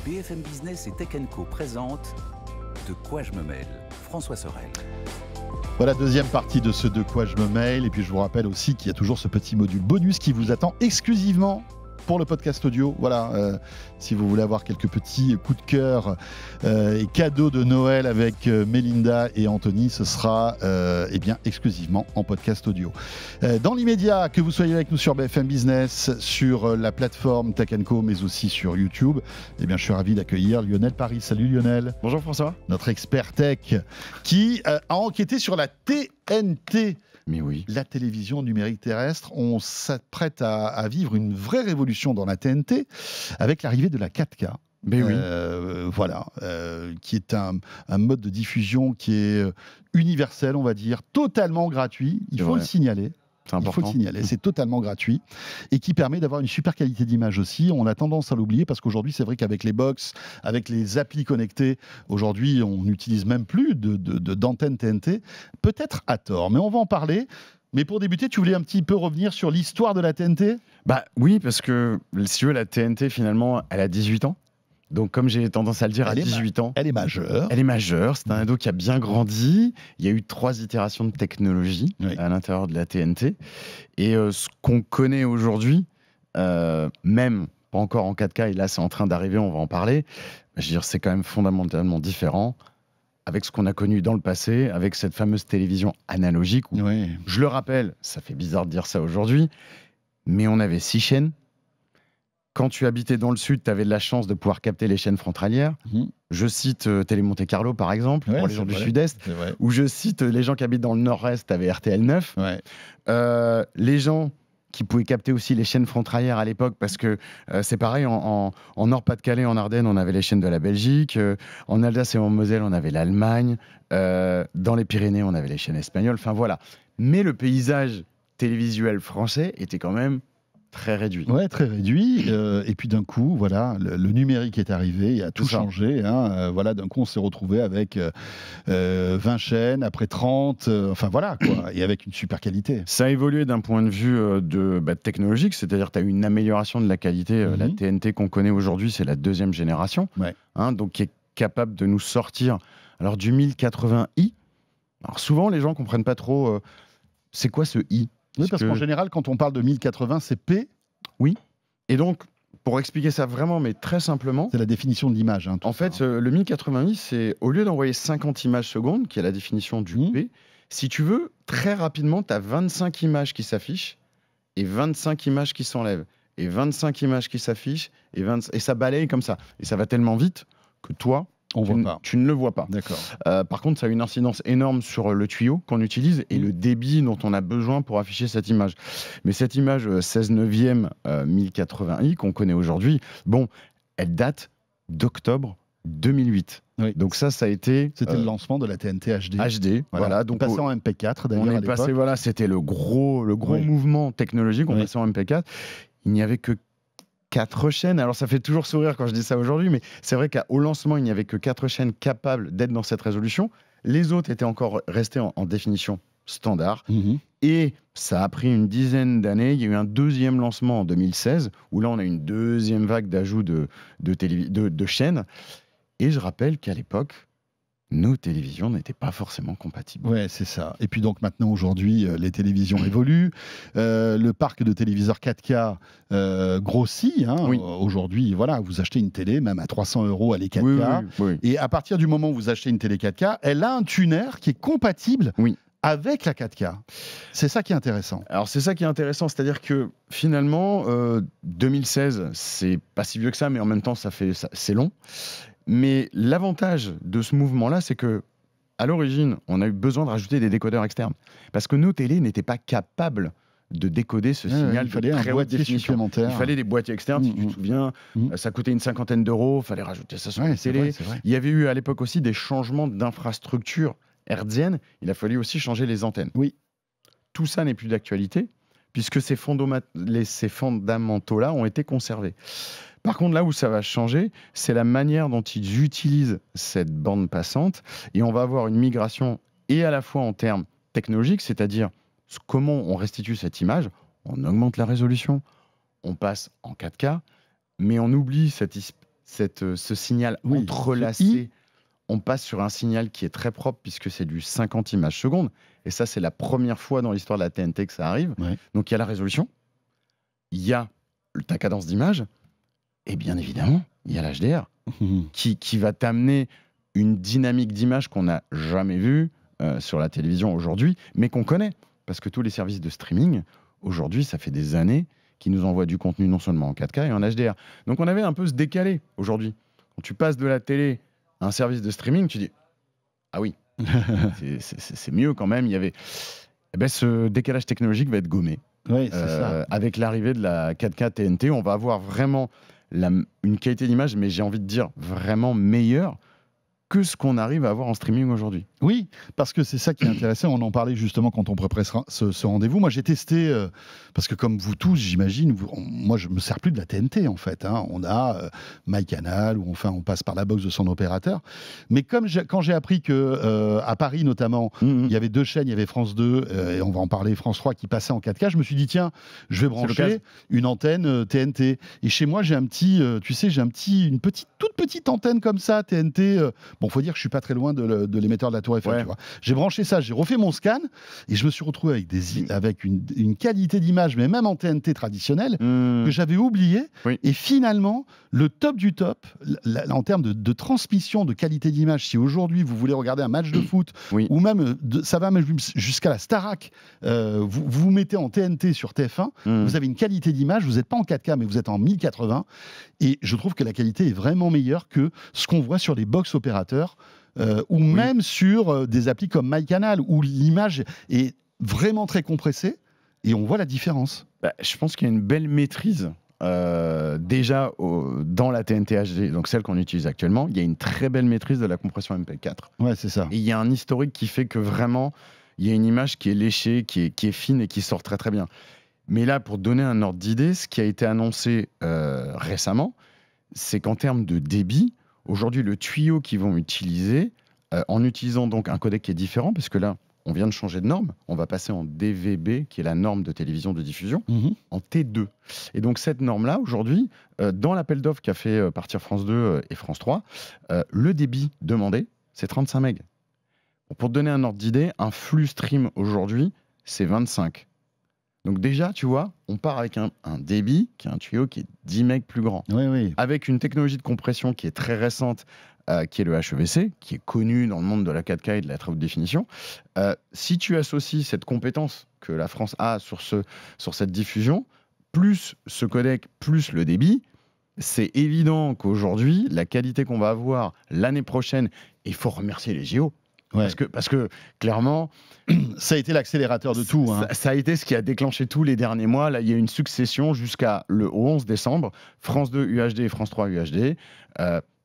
BFM Business et Tech & Co présente De quoi je me mêle, François Sorel. Voilà, deuxième partie de ce De quoi je me mêle. Et puis je vous rappelle aussi qu'il y a toujours ce petit module bonus qui vous attend exclusivement pour le podcast audio. Voilà, si vous voulez avoir quelques petits coups de cœur et cadeaux de Noël avec Mélinda et Anthony, ce sera exclusivement en podcast audio. Dans l'immédiat, que vous soyez avec nous sur BFM Business, sur la plateforme Tech & Co, mais aussi sur YouTube, je suis ravi d'accueillir Lionel Paris. Salut Lionel. Bonjour François. Notre expert tech qui a enquêté sur la TNT. Mais oui. La télévision numérique terrestre, on s'apprête à vivre une vraie révolution dans la TNT avec l'arrivée de la 4K. Mais oui. Qui est un mode de diffusion qui est universel, on va dire, totalement gratuit. Il faut le signaler. Il faut le signaler, c'est totalement gratuit et qui permet d'avoir une super qualité d'image aussi. On a tendance à l'oublier parce qu'aujourd'hui, c'est vrai qu'avec les box, avec les applis connectées, aujourd'hui, on n'utilise même plus d'antenne TNT, peut-être à tort, mais on va en parler. Mais pour débuter, tu voulais un petit peu revenir sur l'histoire de la TNT ? Bah oui, parce que si tu veux, la TNT, finalement, elle a 18 ans. Donc, comme j'ai tendance à le dire, à 18 ans... Elle est majeure. Elle est majeure. C'est un ado qui a bien grandi. Il y a eu 3 itérations de technologie à l'intérieur de la TNT. Et ce qu'on connaît aujourd'hui, même pas encore en 4K, et là, c'est en train d'arriver, on va en parler, je veux dire, c'est quand même fondamentalement différent avec ce qu'on a connu dans le passé, avec cette fameuse télévision analogique. Où, je le rappelle, ça fait bizarre de dire ça aujourd'hui, mais on avait 6 chaînes. Quand tu habitais dans le sud, tu avais de la chance de pouvoir capter les chaînes frontalières. Je cite Télé Monte Carlo, par exemple, pour les gens du sud-est. Ou je cite les gens qui habitent dans le nord-est, tu avais RTL 9. Les gens qui pouvaient capter aussi les chaînes frontalières à l'époque, parce que c'est pareil, en Nord-Pas-de-Calais, en Ardennes, on avait les chaînes de la Belgique. En Alsace et en Moselle, on avait l'Allemagne. Dans les Pyrénées, on avait les chaînes espagnoles. Enfin voilà. Mais le paysage télévisuel français était quand même très réduit. Ouais, très réduit. Et puis d'un coup, voilà, le numérique est arrivé, il a tout changé. Voilà, d'un coup, on s'est retrouvé avec 20 chaînes, après 30, enfin voilà, quoi, et avec une super qualité. Ça a évolué d'un point de vue technologique, c'est-à-dire que tu as eu une amélioration de la qualité. La TNT qu'on connaît aujourd'hui, c'est la 2e génération, donc qui est capable de nous sortir du 1080i. Alors souvent, les gens ne comprennent pas trop c'est quoi ce i. Oui, parce qu'en général, quand on parle de 1080, c'est P. Oui. Et donc, pour expliquer ça vraiment, mais très simplement... C'est la définition de l'image. En fait, le 1080i, c'est au lieu d'envoyer 50 images secondes, qui est la définition du P, si tu veux, très rapidement, tu as 25 images qui s'affichent et 25 images qui s'enlèvent. Et 25 images qui s'affichent et ça balaye comme ça. Et ça va tellement vite que toi... Tu ne le vois pas. D'accord. Par contre, ça a une incidence énorme sur le tuyau qu'on utilise et le débit dont on a besoin pour afficher cette image. Mais cette image 16:9 1080i qu'on connaît aujourd'hui, elle date d'octobre 2008. Donc ça a été... C'était le lancement de la TNT HD. HD, voilà. Donc passé en MP4 d'ailleurs à l'époque. C'était le gros mouvement technologique, on passait en MP4. Il n'y avait que 4 chaînes, alors ça fait toujours sourire quand je dis ça aujourd'hui, mais c'est vrai qu'au lancement, il n'y avait que 4 chaînes capables d'être dans cette résolution. Les autres étaient encore restés en définition standard. Et ça a pris une dizaine d'années. Il y a eu un 2e lancement en 2016, où là, on a une 2e vague d'ajout de chaînes. Et je rappelle qu'à l'époque, nos télévisions n'étaient pas forcément compatibles. Ouais, c'est ça. Et puis donc maintenant, aujourd'hui, les télévisions évoluent. Le parc de téléviseurs 4K grossit. Aujourd'hui, voilà, vous achetez une télé, même à 300 €, elle est 4K. Et à partir du moment où vous achetez une télé 4K, elle a un tuner qui est compatible avec la 4K. C'est ça qui est intéressant. Alors c'est ça qui est intéressant, c'est-à-dire que finalement, 2016, c'est pas si vieux que ça, mais en même temps, c'est long. Mais l'avantage de ce mouvement-là, c'est que à l'origine, on a eu besoin de rajouter des décodeurs externes. Parce que nos télés n'étaient pas capables de décoder ce signal. Il fallait un boîtier supplémentaire. Il fallait des boîtiers externes, si tu te souviens. Ça coûtait une 50aine d'euros, il fallait rajouter ça sur la télé. Il y avait eu à l'époque aussi des changements d'infrastructure hertzienne. Il a fallu aussi changer les antennes. Tout ça n'est plus d'actualité, puisque ces fondamentaux-là ont été conservés. Par contre, là où ça va changer, c'est la manière dont ils utilisent cette bande passante. Et on va avoir une migration, et à la fois en termes technologiques, c'est-à-dire comment on restitue cette image. On augmente la résolution, on passe en 4K, mais on oublie ce signal entrelacé. On passe sur un signal qui est très propre puisque c'est du 50 images secondes. Et ça, c'est la première fois dans l'histoire de la TNT que ça arrive. Ouais. Donc, il y a la résolution, il y a ta cadence d'image et bien évidemment, il y a l'HDR qui va t'amener une dynamique d'image qu'on n'a jamais vue sur la télévision aujourd'hui, mais qu'on connaît. Parce que tous les services de streaming, aujourd'hui, ça fait des années qu'ils nous envoient du contenu non seulement en 4K et en HDR. Donc, on avait un peu ce décalé aujourd'hui. Quand tu passes de la télé un service de streaming, tu dis ah oui, c'est mieux quand même. Il y avait ce décalage technologique va être gommé. Oui, c'est ça. Avec l'arrivée de la 4K TNT, on va avoir vraiment une qualité d'image, mais j'ai envie de dire vraiment meilleure que ce qu'on arrive à avoir en streaming aujourd'hui. Oui, parce que c'est ça qui est intéressant. On en parlait justement quand on préparait ce rendez-vous. Moi, j'ai testé, parce que comme vous tous, j'imagine, moi, je me sers plus de la TNT, en fait. Hein. On a MyCanal, ou enfin, on passe par la box de son opérateur. Mais quand j'ai appris que à Paris, notamment, il y avait 2 chaînes, il y avait France 2, et on va en parler, France 3, qui passaient en 4K, je me suis dit, tiens, je vais brancher une antenne TNT. Et chez moi, j'ai un petit, une toute petite antenne comme ça, TNT. Bon, faut dire que je suis pas très loin de l'émetteur de la Tour Eiffel. Ouais. Tu vois. J'ai branché ça, j'ai refait mon scan et je me suis retrouvé avec une qualité d'image, mais même en TNT traditionnelle, que j'avais oublié. Oui. Et finalement, le top du top, en termes de transmission, de qualité d'image, si aujourd'hui vous voulez regarder un match de foot, ou même, ça va même jusqu'à la Starac, vous mettez en TNT sur TF1, vous avez une qualité d'image, vous n'êtes pas en 4K, mais vous êtes en 1080. Et je trouve que la qualité est vraiment meilleure que ce qu'on voit sur les box opérateurs ou même sur des applis comme MyCanal, où l'image est vraiment très compressée et on voit la différence. Je pense qu'il y a une belle maîtrise déjà dans la TNT HD, donc celle qu'on utilise actuellement. Il y a une très belle maîtrise de la compression MP4. Ouais, c'est ça. Et il y a un historique qui fait que vraiment, il y a une image qui est léchée, qui est fine et qui sort très très bien. Mais là, pour donner un ordre d'idée, ce qui a été annoncé récemment, c'est qu'en termes de débit, aujourd'hui, le tuyau qu'ils vont utiliser, en utilisant donc un codec qui est différent, parce que là, on vient de changer de norme, on va passer en DVB, qui est la norme de télévision de diffusion, en T2. Et donc cette norme-là, aujourd'hui, dans l'appel d'offres qu'a fait partir France 2 et France 3, le débit demandé, c'est 35 MB. Pour te donner un ordre d'idée, un flux stream aujourd'hui, c'est 25. Donc déjà, tu vois, on part avec un débit, qui est un tuyau qui est 10 MB plus grand. Oui. Avec une technologie de compression qui est très récente, qui est le HEVC, qui est connu dans le monde de la 4K et de la très haute définition. Si tu associes cette compétence que la France a sur cette diffusion, plus ce codec, plus le débit, c'est évident qu'aujourd'hui, la qualité qu'on va avoir l'année prochaine, et il faut remercier les JO, parce que clairement, ça a été l'accélérateur de tout. Ça a été ce qui a déclenché tous les derniers mois. Là, il y a eu une succession jusqu'à le 11 décembre. France 2 UHD et France 3 UHD.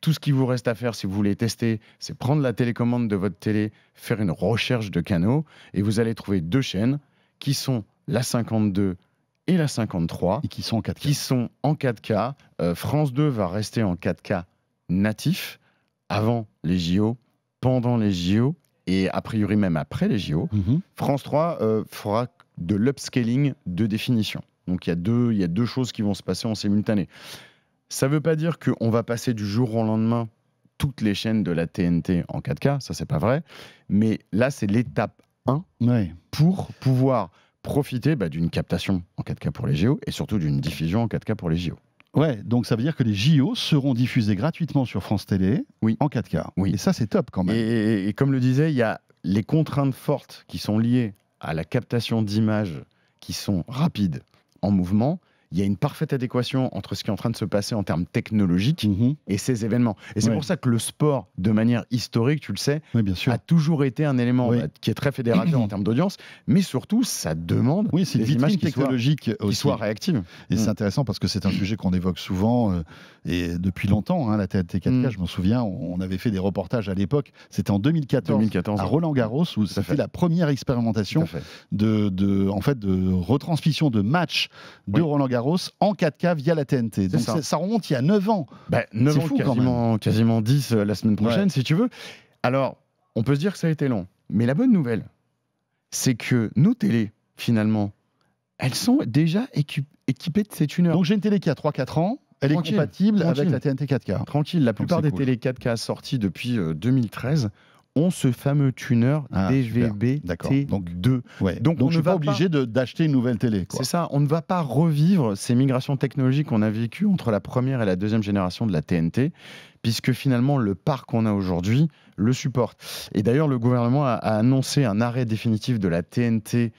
Tout ce qui vous reste à faire, si vous voulez tester, c'est prendre la télécommande de votre télé, faire une recherche de canaux, et vous allez trouver 2 chaînes qui sont la 52 et la 53. Et qui sont en 4K. Qui sont en 4K. France 2 va rester en 4K natif avant les JO, pendant les JO et a priori même après les JO. France 3 fera de l'upscaling de définition. Donc il y a deux choses qui vont se passer en simultané. Ça ne veut pas dire qu'on va passer du jour au lendemain toutes les chaînes de la TNT en 4K, ça c'est pas vrai. Mais là c'est l'étape 1 pour pouvoir profiter d'une captation en 4K pour les JO et surtout d'une diffusion en 4K pour les JO. Ouais, donc ça veut dire que les JO seront diffusés gratuitement sur France Télé en 4K. Oui. Et ça, c'est top quand même. Et comme le disait, il y a les contraintes fortes qui sont liées à la captation d'images qui sont rapides en mouvement. Il y a une parfaite adéquation entre ce qui est en train de se passer en termes technologiques et ces événements. Et c'est pour ça que le sport, de manière historique, tu le sais, a toujours été un élément qui est très fédérateur en termes d'audience, mais surtout, ça demande des images technologiques qui soient réactives. Et c'est intéressant parce que c'est un sujet qu'on évoque souvent et depuis longtemps. La TNT 4K, je m'en souviens, on avait fait des reportages à l'époque. C'était en 2014 à Roland-Garros où c'était la première expérimentation de retransmission de matchs de Roland-Garros en 4K via la TNT. Donc ça remonte il y a 9 ans. 9 ans, fou, quasiment 10 la semaine prochaine, si tu veux. Alors, on peut se dire que ça a été long. Mais la bonne nouvelle, c'est que nos télés, finalement, elles sont déjà équipées de ces tuners. Donc j'ai une télé qui a 3-4 ans. Elle est compatible avec la TNT 4K. Tranquille, la plupart des télé 4K sorties depuis 2013 ont ce fameux tuner DVB-T2. Donc on ne va pas obligé d'acheter une nouvelle télé. C'est ça, on ne va pas revivre ces migrations technologiques qu'on a vécues entre la première et la deuxième génération de la TNT, puisque finalement le parc qu'on a aujourd'hui le supporte. Et d'ailleurs, le gouvernement a annoncé un arrêt définitif de la TNT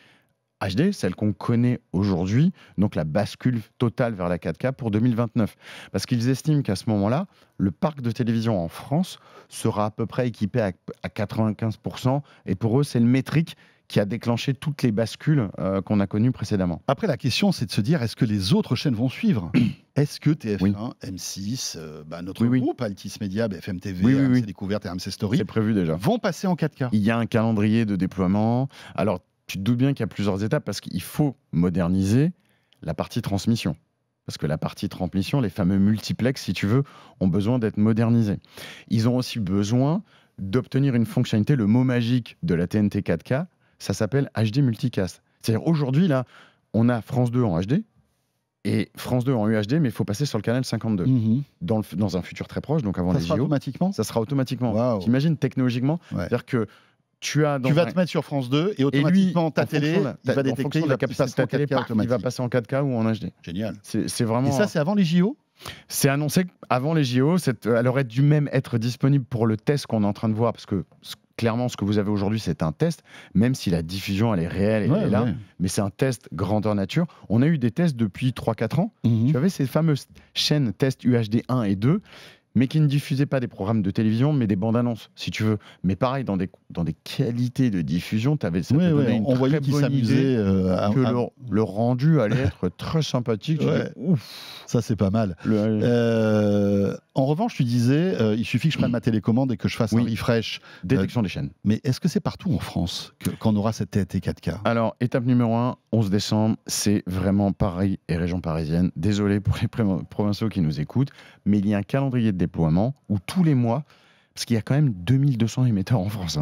HD, celle qu'on connaît aujourd'hui, donc la bascule totale vers la 4K pour 2029. Parce qu'ils estiment qu'à ce moment-là, le parc de télévision en France sera à peu près équipé à 95%. Et pour eux, c'est le métrique qui a déclenché toutes les bascules qu'on a connues précédemment. Après, la question, c'est de se dire, est-ce que les autres chaînes vont suivre? Est-ce que TF1, M6, notre groupe, Altis Media, BFM TV, RMC Découverte et RMC Story, c'est prévu déjà, vont passer en 4K? Il y a un calendrier de déploiement. Alors, tu te doutes bien qu'il y a plusieurs étapes parce qu'il faut moderniser la partie transmission. Parce que la partie transmission, les fameux multiplex, si tu veux, ont besoin d'être modernisés. Ils ont aussi besoin d'obtenir une fonctionnalité, le mot magique de la TNT 4K, ça s'appelle HD Multicast. C'est-à-dire aujourd'hui, là, on a France 2 en HD et France 2 en UHD, mais il faut passer sur le canal 52. Dans un futur très proche, donc avant les JO. Ça sera automatiquement. Wow. T'imagines technologiquement, c'est-à-dire que tu vas te mettre sur France 2 et automatiquement ta télé, il va détecter la capacité de ta télé, il va passer en 4K ou en HD. Génial. C'est vraiment. Et ça, c'est avant les JO? C'est annoncé avant les JO. Elle aurait dû même être disponible pour le test qu'on est en train de voir, parce que clairement, ce que vous avez aujourd'hui, c'est un test, même si la diffusion, elle est réelle, elle est là, mais c'est un test grandeur nature. On a eu des tests depuis 3-4 ans. Tu avais ces fameuses chaînes test UHD 1 et 2, mais qui ne diffusaient pas des programmes de télévision, mais des bandes annonces, si tu veux. Mais pareil, dans des qualités de diffusion, ça te donnait une très bonne idée que le rendu allait être très sympathique. Ça, c'est pas mal. En revanche, tu disais, il suffit que je prenne ma télécommande et que je fasse un refresh. Détection des chaînes. Mais est-ce que c'est partout en France qu'on aura cette TNT 4K? Alors, étape numéro 1, 11 décembre, c'est vraiment Paris et région parisienne. Désolé pour les provinciaux qui nous écoutent, mais il y a un calendrier de déploiement où tous les mois, parce qu'il y a quand même 2200 émetteurs en France,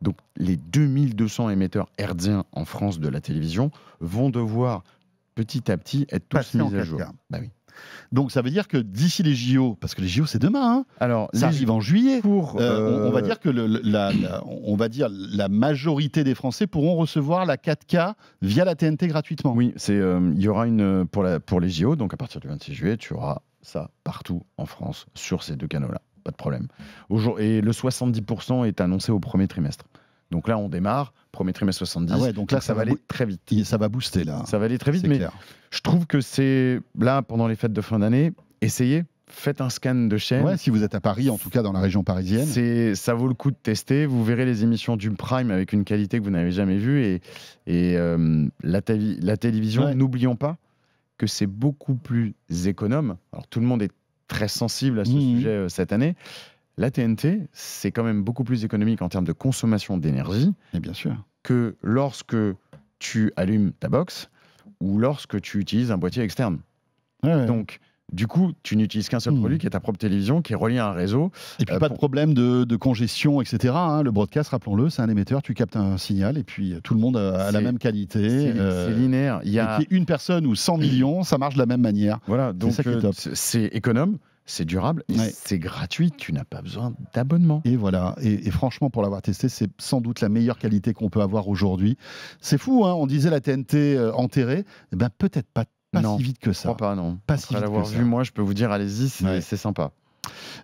donc les 2200 émetteurs hertziens en France de la télévision vont devoir petit à petit être tous mis à jour. Bah oui. Donc ça veut dire que d'ici les JO, parce que les JO c'est demain, alors ça arrive en juillet, on va dire que la majorité des Français pourront recevoir la 4K via la TNT gratuitement. Oui, il y aura une pour les JO, donc à partir du 26 juillet, tu auras ça partout en France sur ces deux canaux-là, pas de problème. Et le 70% est annoncé au premier trimestre. Donc là, on démarre, premier trimestre 70. Donc là, ça va aller très vite. Ça va booster là. Ça va aller très vite, mais je trouve que c'est là, pendant les fêtes de fin d'année, faites un scan de chaîne. Si vous êtes à Paris, en tout cas dans la région parisienne. Ça vaut le coup de tester. Vous verrez les émissions du Prime avec une qualité que vous n'avez jamais vue. Et la télévision, n'oublions pas que c'est beaucoup plus économe. Alors tout le monde est très sensible à ce sujet cette année. La TNT, c'est quand même beaucoup plus économique en termes de consommation d'énergie, bien sûr, que lorsque tu allumes ta box ou lorsque tu utilises un boîtier externe. Donc, du coup, tu n'utilises qu'un seul produit qui est ta propre télévision, qui est relié à un réseau. Et puis pas de problème de congestion, etc. Le broadcast, rappelons-le, c'est un émetteur, tu captes un signal et puis tout le monde a la même qualité. C'est linéaire. Il y a une personne ou 100 millions, ça marche de la même manière. Voilà, donc c'est économe. C'est durable, c'est gratuit, tu n'as pas besoin d'abonnement. Et voilà, et franchement, pour l'avoir testé, c'est sans doute la meilleure qualité qu'on peut avoir aujourd'hui. C'est fou, on disait la TNT enterrée, peut-être pas si vite que ça. Je crois pas, non. Pas si vite l'avoir vu, moi, je peux vous dire, allez-y, c'est sympa.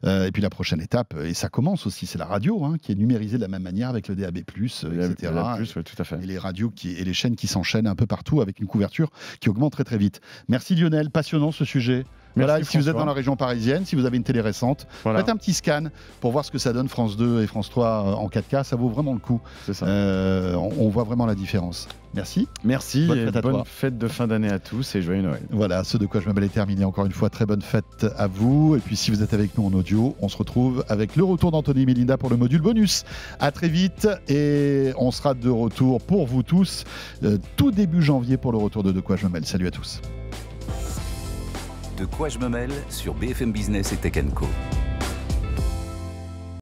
Et puis la prochaine étape, et ça commence aussi, c'est la radio, qui est numérisée de la même manière avec le DAB+, etc. Tout à fait. Et les radios et les chaînes qui s'enchaînent un peu partout avec une couverture qui augmente très très vite. Merci Lionel, passionnant ce sujet. Voilà, si vous êtes dans la région parisienne, si vous avez une télé récente, faites un petit scan pour voir ce que ça donne France 2 et France 3 en 4K, ça vaut vraiment le coup. C'est ça. On voit vraiment la différence. Merci. Merci, bonne fête de fin d'année à tous et joyeux Noël. Voilà, ce de quoi je m'appelle est terminé. Encore une fois, très bonne fête à vous. Et puis si vous êtes avec nous en audio, on se retrouve avec le retour d'Anthony et Mélinda pour le module bonus. À très vite et on sera de retour pour vous tous tout début janvier pour le retour de quoi je me mêle. Salut à tous. De quoi je me mêle sur BFM Business et Tech & Co.